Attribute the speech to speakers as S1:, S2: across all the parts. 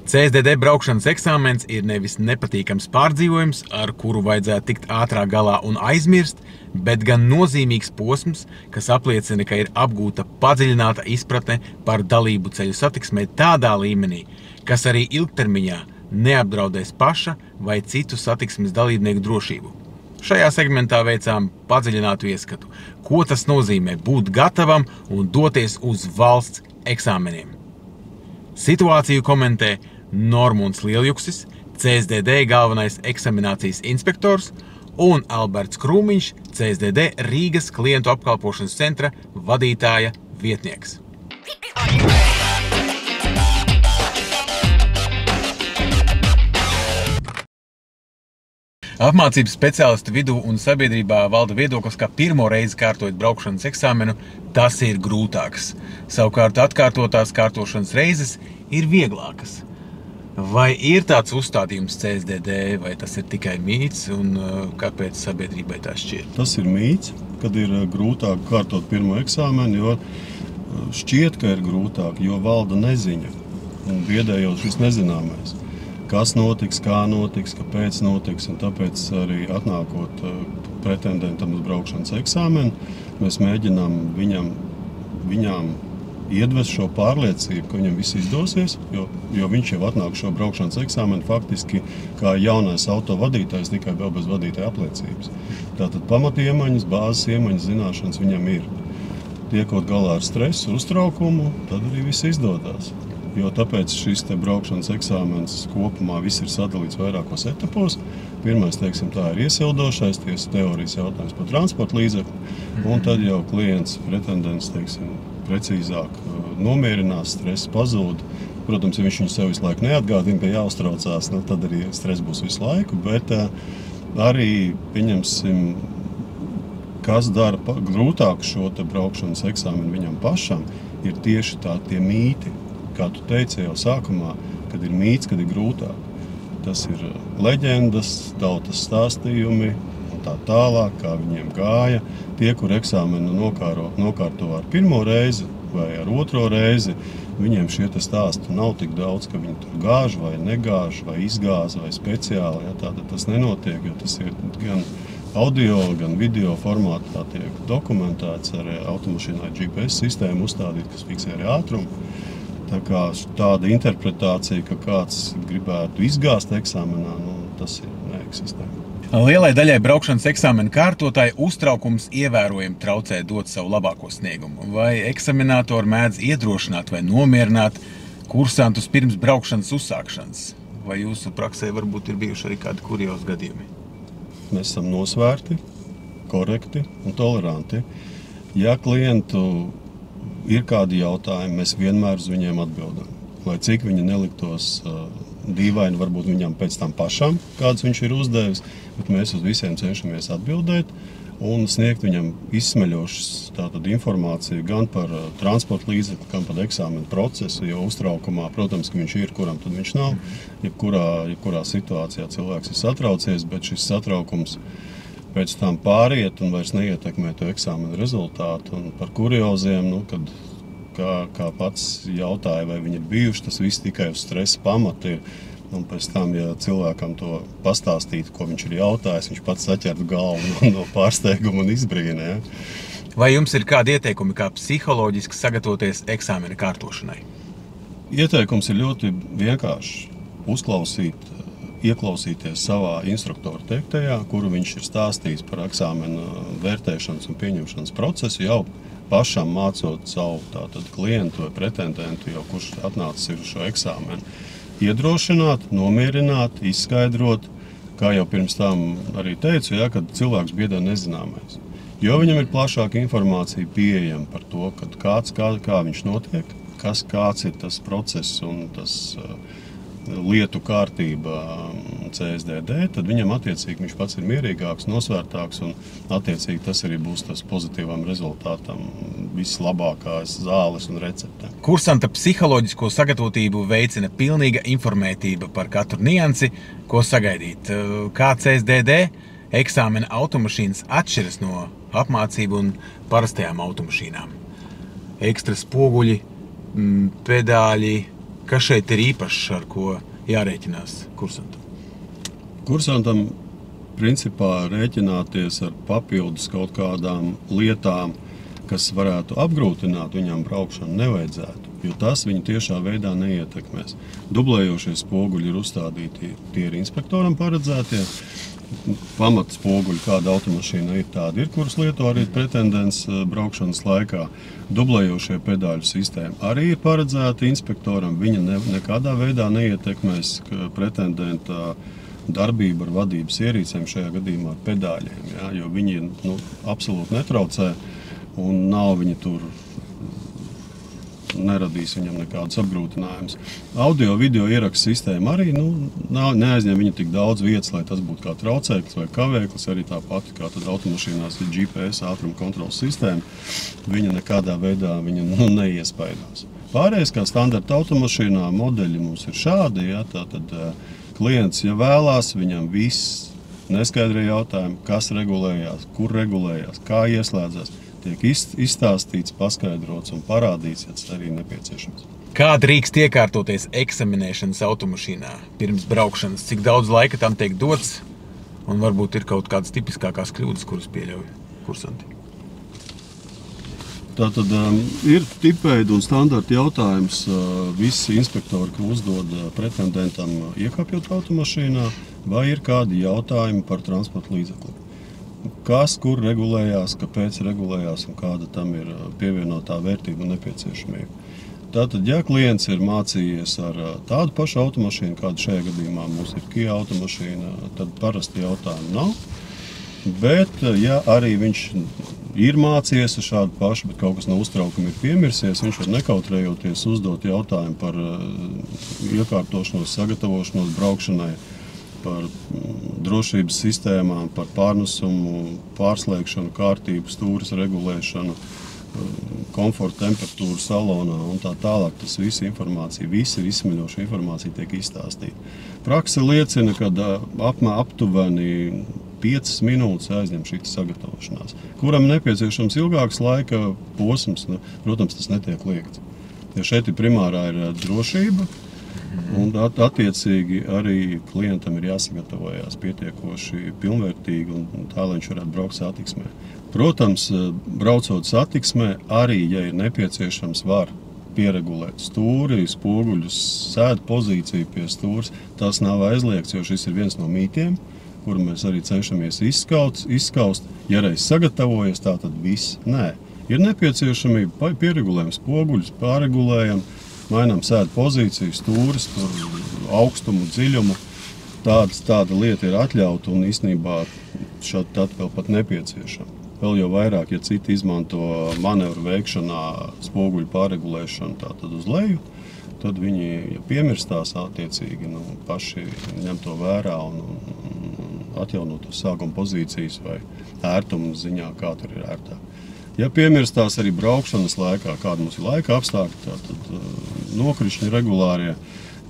S1: CSDD braukšanas eksāmens ir nevis nepatīkams pārdzīvojums, ar kuru vajadzētu tikt ātrāk galā un aizmirst, bet gan nozīmīgs posms, kas apliecina, ka ir apgūta padziļināta izpratne par dalību ceļu satiksmē tādā līmenī, kas arī ilgtermiņā neapdraudēs paša vai citu satiksmes dalībnieku drošību. Šajā segmentā veicām padziļinātu ieskatu, ko tas nozīmē būt gatavam un doties uz valsts eksāmeniem. Situāciju komentē Normunds Lieljuksis, CSDD galvenais eksaminācijas inspektors, un Alberts Krūmiņš, CSDD Rīgas klientu apkalpošanas centra vadītāja vietnieks. Apmācības speciālistu vidū un sabiedrībā valda viedoklis, ka pirmo reizi kārtojot braukšanas eksāmenu, tas ir grūtāks. Savukārt atkārtotās kārtošanas reizes ir vieglākas. Vai ir tāds uzstādījums CSDD, vai tas ir tikai mīts, un kāpēc sabiedrībai tā šķiet?
S2: Tas ir mīts, kad ir grūtāk kārtot pirmo eksāmenu, jo šķiet, ka ir grūtāk, jo valda neziņa un biedējot šis nezināmais. Kas notiks, kā notiks, kāpēc notiks, un tāpēc arī atnākot pretendentam uz braukšanas eksāmenu, mēs mēģinām viņām iedvest šo pārliecību, ka viņam viss izdosies, jo viņš jau atnāk šo braukšanas eksāmenu faktiski kā jaunais autovadītājs, tikai vēl bez vadītāja apliecības. Tātad pamatiemaņas, bāzes iemaņas, zināšanas viņam ir. Tiekot galā ar stresu, uztraukumu, tad arī viss izdodās. Jo tāpēc šis te braukšanas eksāmens kopumā viss ir sadalīts vairākos etapos. Pirmais, teiksim, tā ir iesildošais, teorijas jautājums par transporta līdzekli, un tad jau klients, pretendents, teiksim, precīzāk nomierinās, stress pazūd. Protams, ja viņš viņu sev visu laiku neatgādina, ka jāuztraucās, tad arī stress būs visu laiku, bet arī, pieņemsim, kas dara grūtāk šo te braukšanas eksāmenu viņam pašam, ir tieši tie mīti. Kā tu teici jau sākumā, kad ir mīts, kad ir grūtāk. Tas ir leģendas, tautas stāstījumi un tā tālāk, kā viņiem gāja. Tie, kur eksāmenu nokārto ar pirmo reizi vai ar otro reizi, viņiem šie te stāsti nav tik daudz, ka viņi tur gāž vai negāž, vai izgāza, vai speciāli. Ja, tātad tas nenotiek, jo tas ir gan audio, gan video formātā tiek dokumentēts ar automašīnai GPS sistēmu uzstādīt, kas fiksē arī ātrumu. Tā kā tāda interpretācija, ka kāds gribētu izgāzt eksāmenā, tas ir neeksistē.
S1: Lielai daļai braukšanas eksāmena kārtotāji uztraukums ievērojami traucē dot savu labāko sniegumu. Vai eksaminatori mēdz iedrošināt vai nomierināt kursantus pirms braukšanas uzsākšanas? Vai jūsu praksē varbūt ir bijuši arī kādi kuriozi gadījumi?
S2: Mēs esam nosvērti, korekti un toleranti. Ja klientu ir kādi jautājumi, mēs vienmēr uz viņiem atbildam. Lai cik viņi neliktos dīvaini, varbūt viņam pēc tam pašam, kāds viņš ir uzdevis, bet mēs uz visiem cenšamies atbildēt un sniegt viņam izsmeļošas tātad informāciju gan par transporta līdzekli, gan par eksāmenu procesu, jo uztraukumā, protams, ka viņš ir, kuram tad viņš nav. Jebkurā situācijā cilvēks ir satraucies, bet šis satraukums pēc tam pāriet un vairs neietekmē to eksāmenu rezultātu. Un par kurioziem, kad kā pats jautāja, vai viņi ir bijuši, tas viss tikai uz stresa pamata ir. Un pēc tam, ja cilvēkam to pastāstītu, ko viņš ir jautājis, viņš pats saķertu galvu no pārsteiguma un izbrīna. Ja?
S1: Vai jums ir kādi ieteikumi, kā psiholoģiski sagatavoties eksāmena kārtošanai?
S2: Ieteikums ir ļoti vienkāršs. Ieklausīties savā instruktora teiktajā, kuru viņš ir stāstījis par eksāmena vērtēšanas un pieņemšanas procesu, jau pašam mācot savu tātad klientu vai pretendentu, jau kurš atnācis ir uz šo eksāmenu. Iedrošināt, nomierināt, izskaidrot, kā jau pirms tam arī teicu, ja, kad cilvēks biedē nezināmais. Jo viņam ir plašāka informācija pieejama par to, kā viņš notiek, kāds ir tas process un tas lietu kārtība CSDD, tad viņam attiecīgi viņš pats ir mierīgāks, nosvērtāks un attiecīgi tas arī būs tas pozitīvam rezultātam vislabākās zāles un receptēm.
S1: Kursanta psiholoģisko sagatavotību veicina pilnīga informētība par katru niansi, ko sagaidīt. Kā CSDD eksāmena automašīnas atšķiras no apmācību un parastajām automašīnām? Ekstra spoguļi, pedāļi, Kas šeit ir īpašs, ar ko jārēķinās kursantam?
S2: Kursantam principā rēķināties ar papildus kaut kādām lietām, kas varētu apgrūtināt viņam braukšanu, nevajadzētu, jo tas viņu tiešā veidā neietekmēs. Dublējošie spoguļi ir uzstādīti, tie ir inspektoram paredzētie. Pamata spoguļi, kāda automašīna ir tāda, kurus lieto arī pretendents braukšanas laikā. Dublējošie pedāļu sistēma arī ir paredzēta inspektoram. Viņa nekādā veidā neietekmēs pretendenta darbību ar vadības ierīcēm, šajā gadījumā ar pedāļiem, ja, jo viņi absolūti netraucē un nav viņi tur, neradīs viņam nekādus apgrūtinājumus. Audio, video ierakstu sistēma arī neaizņem viņu tik daudz vietas, lai tas būtu kā traucēklis vai kavēklis, arī tā pati, kā tad automašīnās ir GPS ātruma kontrolas sistēma, viņa nekādā veidā viņa neiespaidos. Pārējais, kā standarta automašīnā, modeļi mums ir šādi, ja, tātad klients, ja vēlās, viņam viss neskaidrie jautājumi, kas regulējās, kur regulējās, kā ieslēdzās, tiek izstāstīts, paskaidrots un parādīts, ja tas arī nepieciešams.
S1: Kā drīkst iekārtoties eksaminēšanas automašīnā pirms braukšanas? Cik daudz laika tam tiek dots? Un varbūt ir kaut kādas tipiskākās kļūdas, kuras pieļauj kursanti?
S2: Tātad ir tipveida un standarta jautājums visi inspektori, ko uzdod pretendentam iekāpjot automašīnā, vai ir kādi jautājumi par transporta līdzekli. Kas, kur regulējās, kāpēc regulējās un kāda tam ir pievienotā vērtība un nepieciešamība. Tātad, ja klients ir mācījies ar tādu pašu automašīnu, kāda šajā gadījumā mums ir Kia automašīna, tad parasti jautājumu nav. Bet, ja arī viņš ir mācījies ar šādu pašu, bet kaut kas no uztraukuma ir piemirsies, viņš var nekautrējoties uzdot jautājumu par iekārtošanos, sagatavošanos braukšanai, par drošības sistēmām, par pārnesumu, pārslēgšanu, kārtību, stūres regulēšanu, komforta temperatūru salonā un tā tālāk. Tas visa informācija, visa izsmeļoša informācija tiek izstāstīta. Prakse liecina, ka aptuveni 5 minūtes aizņem šī sagatavošanās, kuram nepieciešams ilgāks laika posms, protams, tas netiek liekts. Ja šeit primārā ir drošība, un attiecīgi arī klientam ir jāsagatavojās pietiekoši pilnvērtīgi un tā, lai viņš varētu braukt satiksmē. Protams, braucot satiksmē, arī, ja ir nepieciešams, var pieregulēt stūri, spoguļus, sēdu pozīciju pie stūres. Tas nav aizliegts, jo šis ir viens no mītiem, kuru mēs arī cenšamies izskaust. Ja reiz sagatavojies, tā tad viss. Nē. Ir nepieciešamība, pieregulējam spoguļus, pārregulējam, mainām sēdu pozīciju, stūres, augstumu, dziļumu. Tāda lieta ir atļauta un īstenībā šādi atkal pat nepieciešama. Vēl jau vairāk, ja citi izmanto manevru veikšanā spoguļu pārregulēšanu tātad uz leju, tad viņi, ja piemirstās attiecīgi, paši ņem to vērā un atjaunot uz sākuma pozīcijas vai ērtuma ziņā, kā tur ir ērtāk. Ja piemirstās arī braukšanas laikā, kāda mums ir laika apstākļi, tad nokrišņi regulārie,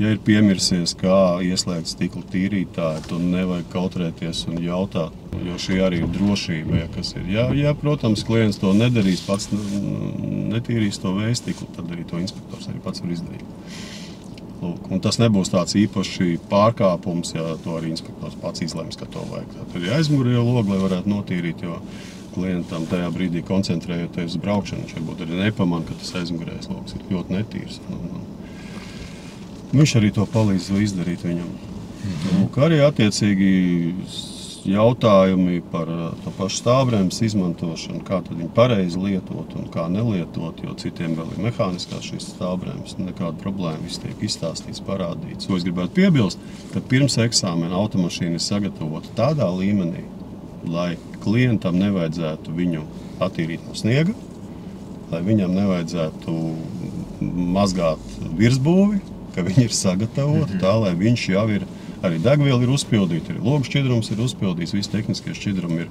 S2: ja ir piemirsies, kā ieslēgt stikla tīrītāju, tad nevajag kautrēties un jautāt, jo šī arī ir drošība, kas ir. Ja, protams, klients to nedarīs, pats netīrīs to vējstiklu, tad arī to inspektors arī pats var izdarīt. Lūk, un tas nebūs tāds īpaši pārkāpums, ja to arī inspektors pats izlems, ka to vajag. Tad ir aizmurīja logu, lai varētu notīrīt, jo klientam tajā brīdī koncentrējoties uz braukšanu, viņš varbūt arī nepaman, ka tas aizmugurējais logs ir ļoti netīrs. Viņš arī to palīdz izdarīt viņam. Lūk, arī attiecīgi jautājumi par to pašu stāvbremzes izmantošanu, kā tad viņu pareizi lietot un kā nelietot, jo citiem vēl ir mehāniskās šīs stāvbremzes, nekāda problēma, viss tiek izstāstīts, parādīts. Ko es gribētu piebilst, ka pirms eksāmena automašīna ir sagatavota tādā līmenī, lai klientam nevajadzētu viņu attīrīt no sniega, lai viņam nevajadzētu mazgāt virsbūvi, ka viņi ir sagatavoti tā, lai viņš jau ir, arī degviela ir uzpildīta, arī logu šķidrums ir uzpildīts, visi tehniskie šķidrumi ir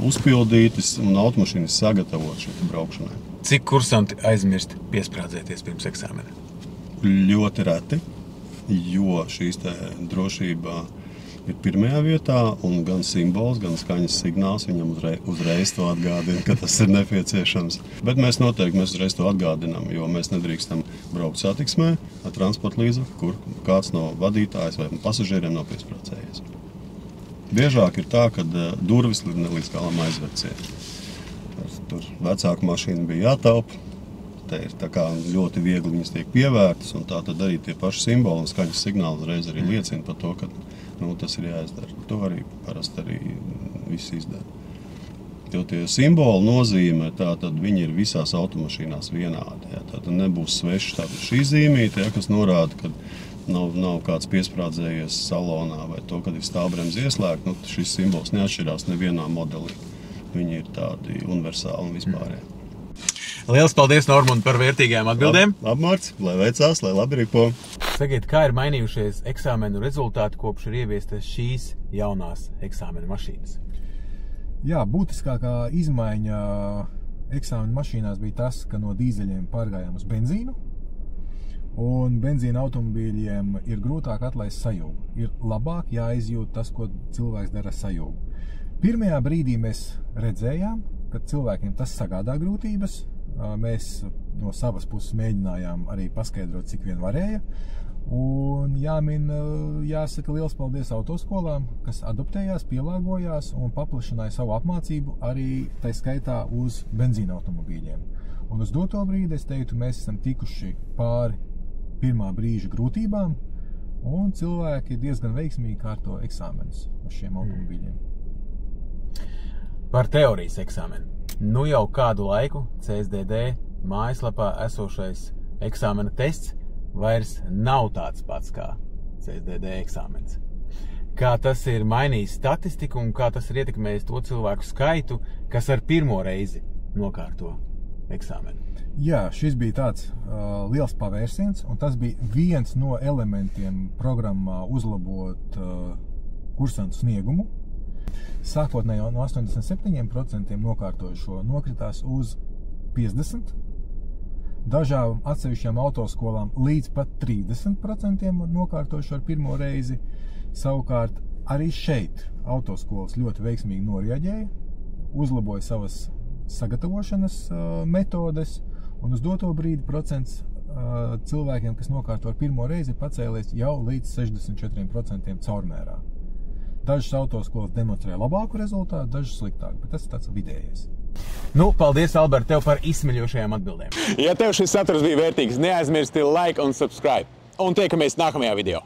S2: uzpildītas un automašīna ir sagatavota šeit braukšanai.
S1: Cik kursanti aizmirst piesprādzēties pirms eksāmena?
S2: Ļoti reti, jo šīs drošība ir pirmajā vietā, un gan simbols, gan skaņas signāls viņam uzreiz to atgādina, ka tas ir nepieciešams. Bet mēs noteikti uzreiz to atgādinām, jo mēs nedrīkstam braukt satiksmē ar transporta līdzekli, kur kāds no vadītājs vai pasažieriem nav piesprācējies. Biežāk ir tā, ka durvis līdz galam aizverciet. Tur vecāku mašīnu bija jātaupa. Te ir tā kā ļoti viegli viņas tiek pievērtas, un tā tad arī tie paši simboli un skaņas signāli uzreiz arī liecina par to, ka tas ir jāizdara. To arī parasti arī viss izdara. Jo tie simboli nozīmē, tad viņi ir visās automašīnās vienādi. Tad nebūs sveši tāda šī zīmīte, kas norāda, ka nav kāds piesprādzējies salonā vai to, kad ir stāvbremze ieslēgta. Šis simbols neatšķirās nevienā modelī. Viņi ir tādi universāli un vispārēji.
S1: Liels paldies, Normund, par vērtīgajām atbildēm.
S2: Labmārts, lai veicās, lai labi ripo.
S1: Sakiet, kā ir mainījušies eksāmenu rezultāti, kopš ir ieviestas šīs jaunās eksāmenu mašīnas?
S3: Jā, būtiskākā izmaiņa eksāmenu mašīnās bija tas, ka no dīzeļiem pārgājām uz benzīnu. Un benzīna automobīļiem ir grūtāk atlaist sajūgu. Ir labāk jāizjūt tas, ko cilvēks dara sajūgu. Pirmajā brīdī mēs redzējām, ka cilvēkiem tas sagādā grūtības. Mēs no savas puses mēģinājām arī paskaidrot, cik vien varēja. Un jāsaka liels paldies autoskolām, kas adaptējās, pielāgojās un paplašināja savu apmācību arī tai skaitā uz benzīna automobīļiem. Un uz doto brīdi, es teiktu, mēs esam tikuši pāri pirmā brīža grūtībām, un cilvēki diezgan veiksmīgi kārto eksāmenus uz šiem automobīļiem.
S1: Par teorijas eksāmenu. Nu jau kādu laiku CSDD mājaslapā esošais eksāmena tests vairs nav tāds pats kā CSDD eksāmens. Kā tas ir mainījis statistiku un kā tas ir ietekmējis to cilvēku skaitu, kas ar pirmo reizi nokārto eksāmenu?
S3: Jā, šis bija tāds liels pavērsiens, un tas bija viens no elementiem programmā uzlabot kursantu sniegumu. Sākotnēji no 87% nokārtojušo nokritās uz 50%. Dažām atsevišķām autoskolām līdz pat 30% nokārtojušo ar pirmo reizi. Savukārt arī šeit autoskolas ļoti veiksmīgi norēģēja, uzlaboja savas sagatavošanas metodes, un uz doto brīdi procents cilvēkiem, kas nokārto ar pirmo reizi, pacēlies jau līdz 64% caurmērā. Dažas autoskolas demonstrē labāku rezultātu, dažas sliktāku, bet tas ir tāds vidējais.
S1: Nu, paldies, Albert, tev par izsmeļošajām atbildēm.
S4: Ja tev šis saturs bija vērtīgs, neaizmirsti like un subscribe. Un tiekamies nākamajā video.